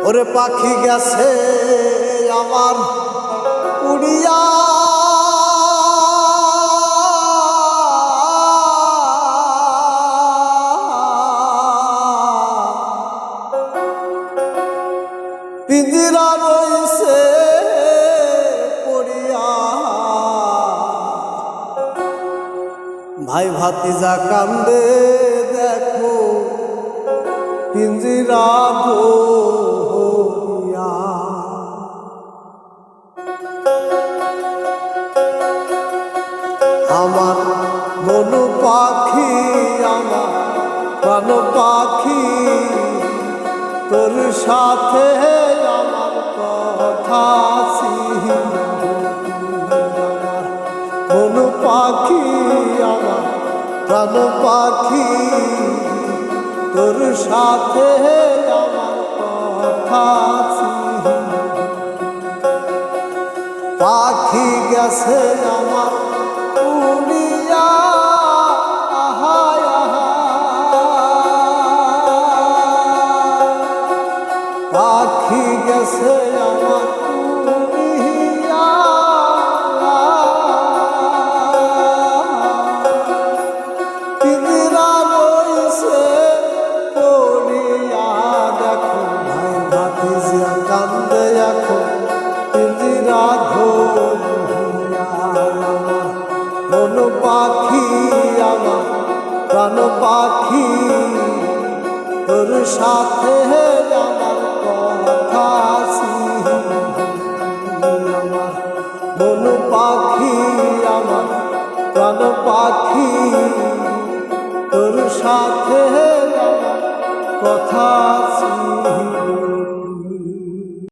ওরে পাখি গেছে আমার উড়িয়া পিঞ্জিরা রইছে পড়িয়া ভাই ভাতিজা কান্দে দেখো পিঞ্জিরা ধরিয়া আমার মন পাখি আমার প্রাণ পাখি তোর সাথে আমার কথা আমার মন পাখি আমার প্রাণ পাখি তোর সাথে আমার কথা পাখি গেছে আমার উড়িয়া পাখি গেছে আমার উড়িয়া পিঞ্জিরা রইছে পড়িয়া দেখো ভাই ভাতিজা কান্দে এখন পিঞ্জিরা ধরিয়া মন পাখি আমার প্রাণ পাখি তোর সাথে আমার কথা আমার মন পাখি আমার প্রাণ পাখি তোর সাথে আমার কথা